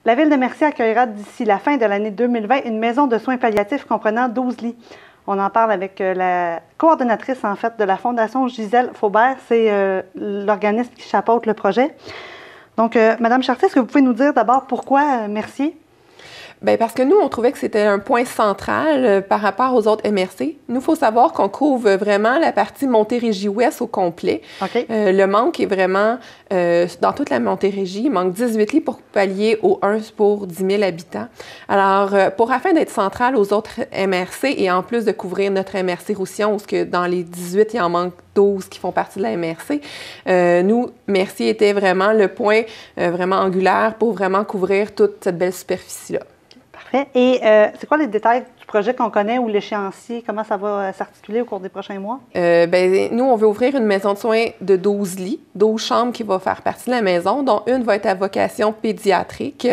La Ville de Mercier accueillera d'ici la fin de l'année 2020 une maison de soins palliatifs comprenant 12 lits. On en parle avec la coordonnatrice en fait de la Fondation Gisèle Faubert. C'est l'organisme qui chapeaute le projet. Donc, Madame Chartier, est-ce que vous pouvez nous dire d'abord pourquoi Mercier? Bien, parce que nous, on trouvait que c'était un point central par rapport aux autres MRC. Nous, il faut savoir qu'on couvre vraiment la partie Montérégie-Ouest au complet. Okay. Le manque est vraiment dans toute la Montérégie. Il manque 18 lits pour pallier aux 1 pour 10 000 habitants. Alors, afin d'être central aux autres MRC et en plus de couvrir notre MRC Roussillon, où que dans les 18, il en manque 12 qui font partie de la MRC, nous, Mercier était vraiment le point vraiment angulaire pour vraiment couvrir toute cette belle superficie-là. Parfait. Et c'est quoi les détails du projet qu'on connaît ou l'échéancier? Comment ça va s'articuler au cours des prochains mois? Bien, nous, on veut ouvrir une maison de soins de 12 lits, 12 chambres qui vont faire partie de la maison, dont une va être à vocation pédiatrique.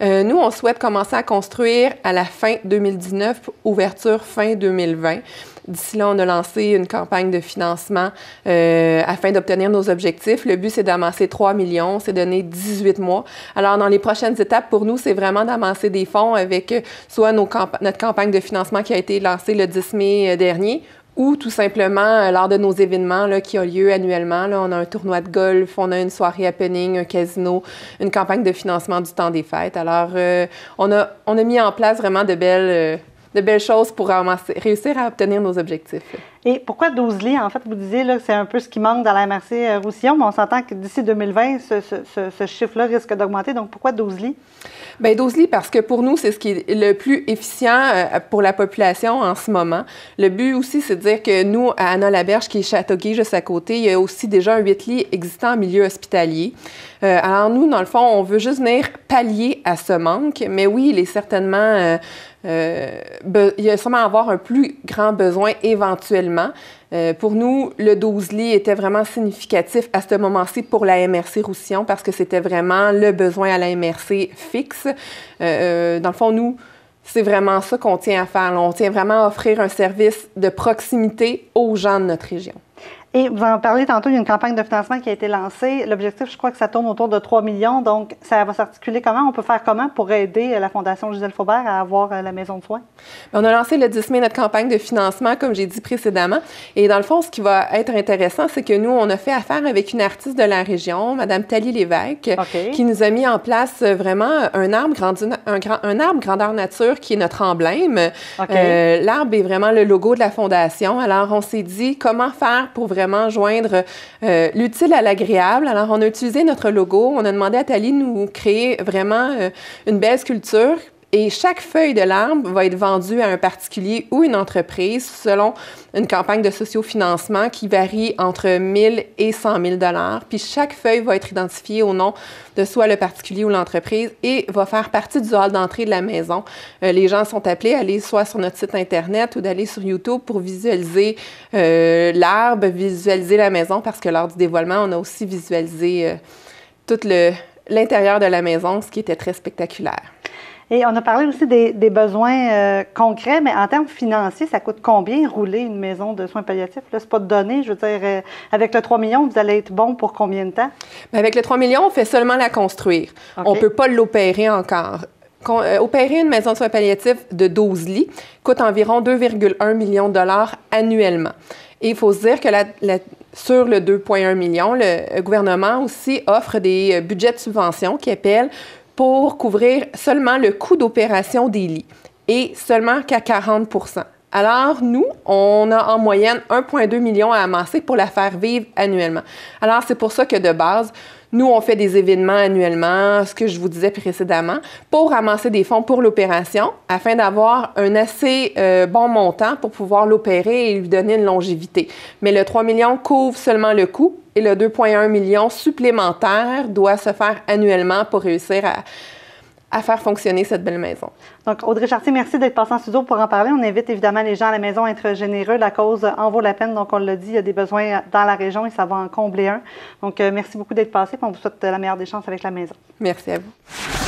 Nous, on souhaite commencer à construire à la fin 2019, ouverture fin 2020. D'ici là, on a lancé une campagne de financement afin d'obtenir nos objectifs. Le but, c'est d'amasser 3 millions, c'est donner 18 mois. Alors, dans les prochaines étapes, pour nous, c'est vraiment d'amasser des fonds avec soit notre campagne de financement qui a été lancée le 10 mai dernier, ou tout simplement lors de nos événements là, qui ont lieu annuellement. Là, on a un tournoi de golf, on a une soirée happening, un casino, une campagne de financement du temps des fêtes. Alors, on a mis en place vraiment de belles choses pour réussir à obtenir nos objectifs. Et pourquoi 12 lits? En fait, vous disiez que c'est un peu ce qui manque dans la MRC Roussillon, mais on s'entend que d'ici 2020, ce chiffre-là risque d'augmenter. Donc, pourquoi 12 lits? Bien, 12 lits parce que pour nous, c'est ce qui est le plus efficient pour la population en ce moment. Le but aussi, c'est de dire que nous, à Anna-Laberge, qui est Châteauguay, juste à côté, il y a aussi déjà un 8 lits existant en milieu hospitalier. Alors, nous, dans le fond, on veut juste venir pallier à ce manque. Mais oui, il est certainement... il y a sûrement à avoir un plus grand besoin éventuellement. Pour nous, le 12 lits était vraiment significatif à ce moment-ci pour la MRC Roussillon parce que c'était vraiment le besoin à la MRC fixe. Dans le fond, nous, c'est vraiment ça qu'on tient à faire. On tient vraiment à offrir un service de proximité aux gens de notre région. Et vous en parlez tantôt, il y a une campagne de financement qui a été lancée. L'objectif, je crois que ça tourne autour de 3 millions. Donc, ça va s'articuler comment? On peut faire comment pour aider la Fondation Gisèle Faubert à avoir la maison de soins? On a lancé le 10 mai notre campagne de financement, comme j'ai dit précédemment. Et dans le fond, ce qui va être intéressant, c'est que nous, on a fait affaire avec une artiste de la région, Mme Thalie Lévesque, qui nous a mis en place vraiment un arbre grandeur nature qui est notre emblème. L'arbre est vraiment le logo de la Fondation. Alors, on s'est dit comment faire pour vraiment joindre l'utile à l'agréable. Alors, on a utilisé notre logo. On a demandé à Thalie de nous créer vraiment une belle sculpture. Et chaque feuille de l'arbre va être vendue à un particulier ou une entreprise selon une campagne de sociofinancement qui varie entre 1 000 et 100 000 $. Puis chaque feuille va être identifiée au nom de soit le particulier ou l'entreprise et va faire partie du hall d'entrée de la maison. Les gens sont appelés à aller soit sur notre site Internet ou d'aller sur YouTube pour visualiser l'arbre, visualiser la maison, parce que lors du dévoilement, on a aussi visualisé tout l'intérieur de la maison, ce qui était très spectaculaire. Et on a parlé aussi des besoins concrets, mais en termes financiers, ça coûte combien rouler une maison de soins palliatifs? Là, c'est pas de données. Je veux dire, avec le 3 millions, vous allez être bon pour combien de temps? Bien, avec le 3 millions, on fait seulement la construire. On ne peut pas l'opérer encore. Opérer une maison de soins palliatifs de 12 lits coûte environ 2,1 millions de $ annuellement. Et il faut se dire que sur le 2,1 millions, le gouvernement aussi offre des budgets de subvention qui appellent pour couvrir seulement le coût d'opération des lits et seulement qu'à 40 %. Alors, nous, on a en moyenne 1,2 million à amasser pour la faire vivre annuellement. Alors, c'est pour ça que de base, nous, on fait des événements annuellement, ce que je vous disais précédemment, pour amasser des fonds pour l'opération afin d'avoir un assez bon montant pour pouvoir l'opérer et lui donner une longévité. Mais le 3 millions couvre seulement le coût et le 2,1 millions supplémentaire doit se faire annuellement pour réussir à faire fonctionner cette belle maison. Donc, Audrey Chartier, merci d'être passée en studio pour en parler. On invite évidemment les gens à la maison à être généreux. La cause en vaut la peine. Donc, on l'a dit, il y a des besoins dans la région et ça va en combler un. Donc, merci beaucoup d'être passé et on vous souhaite la meilleure des chances avec la maison. Merci à vous.